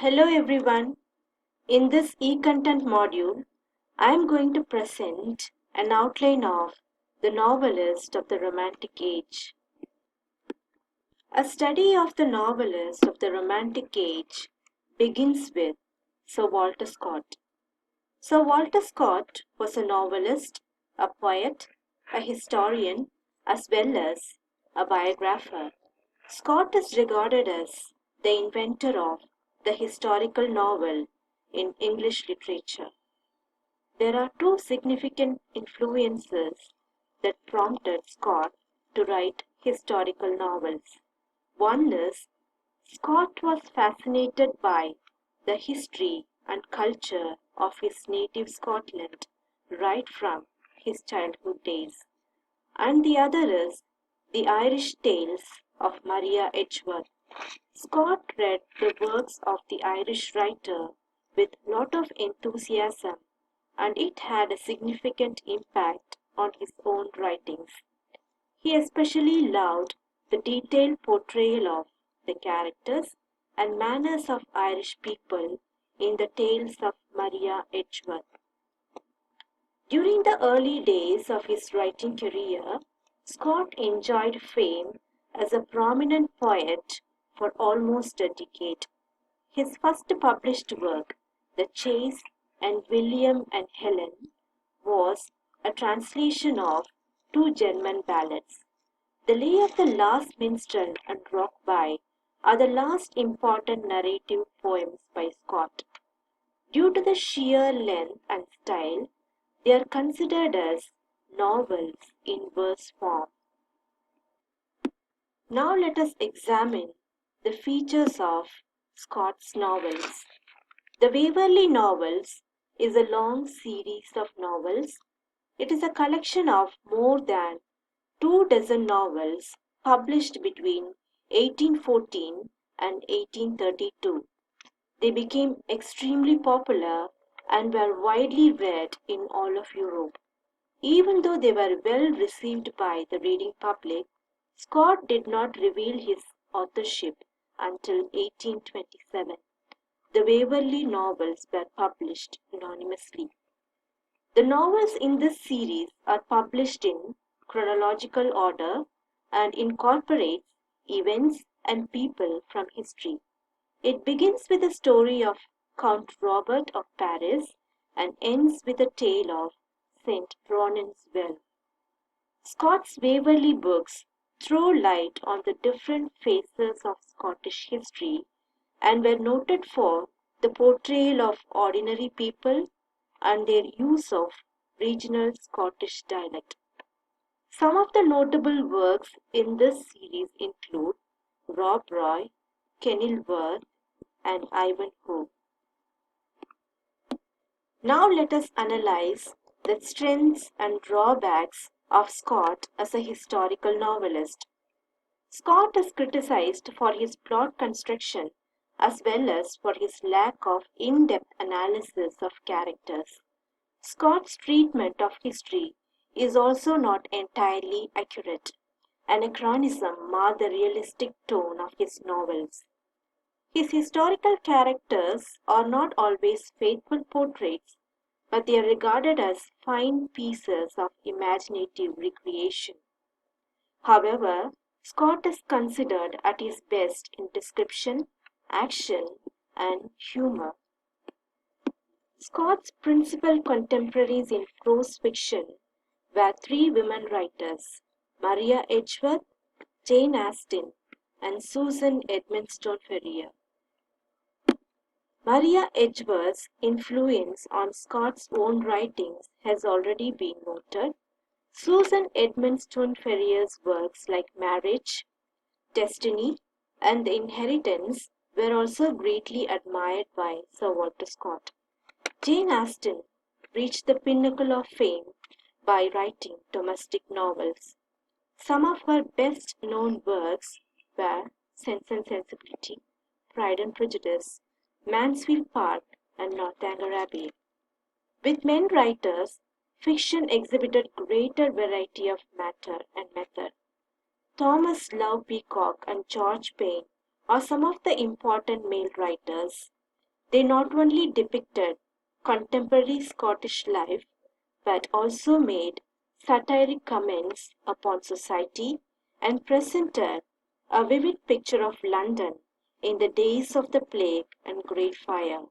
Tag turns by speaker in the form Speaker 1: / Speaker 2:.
Speaker 1: Hello everyone. In this e-content module, I am going to present an outline of the novelist of the Romantic Age. A study of the novelist of the Romantic Age begins with Sir Walter Scott. Sir Walter Scott was a novelist, a poet, a historian, as well as a biographer. Scott is regarded as the inventor of the historical novel in English literature. There are two significant influences that prompted Scott to write historical novels. One is Scott was fascinated by the history and culture of his native Scotland right from his childhood days, and the other is the Irish Tales of Maria Edgeworth. Scott read the works of the Irish writer with lot of enthusiasm, and it had a significant impact on his own writings. He especially loved the detailed portrayal of the characters and manners of Irish people in the tales of Maria Edgeworth. During the early days of his writing career, Scott enjoyed fame as a prominent poet for almost a decade. His first published work, The Chase and William and Helen, was a translation of two German ballads. The Lay of the Last Minstrel and Rockby are the last important narrative poems by Scott. Due to the sheer length and style, they are considered as novels in verse form. Now let us examine the features of Scott's novels. The Waverley Novels is a long series of novels. It is a collection of more than 24 novels published between 1814 and 1832. They became extremely popular and were widely read in all of Europe. Even though they were well received by the reading public, Scott did not reveal his authorship until 1827. The Waverley novels were published anonymously. The novels in this series are published in chronological order and incorporates events and people from history. It begins with the story of Count Robert of Paris and ends with a tale of St. Ronan's Well. Scott's Waverley books throw light on the different phases of Scottish history and were noted for the portrayal of ordinary people and their use of regional Scottish dialect. Some of the notable works in this series include Rob Roy, Kenilworth, and Ivanhoe. Now let us analyze the strengths and drawbacks of Scott as a historical novelist. Scott is criticized for his plot construction as well as for his lack of in-depth analysis of characters. Scott's treatment of history is also not entirely accurate. Anachronism mar the realistic tone of his novels. His historical characters are not always faithful portraits, but they are regarded as fine pieces of imaginative recreation. However, Scott is considered at his best in description, action, and humor. Scott's principal contemporaries in prose fiction were three women writers, Maria Edgeworth, Jane Austen, and Susan Edmondstone Ferrier. Maria Edgeworth's influence on Scott's own writings has already been noted. Susan Edmondstone Ferrier's works like Marriage, Destiny, and The Inheritance were also greatly admired by Sir Walter Scott. Jane Austen reached the pinnacle of fame by writing domestic novels. Some of her best known works were Sense and Sensibility, Pride and Prejudice, Mansfield Park, and Northanger Abbey. With men writers, fiction exhibited greater variety of matter and method. Thomas Love Peacock and George Payne are some of the important male writers. They not only depicted contemporary Scottish life but also made satiric comments upon society and presented a vivid picture of London in the days of the plague and Great Fire.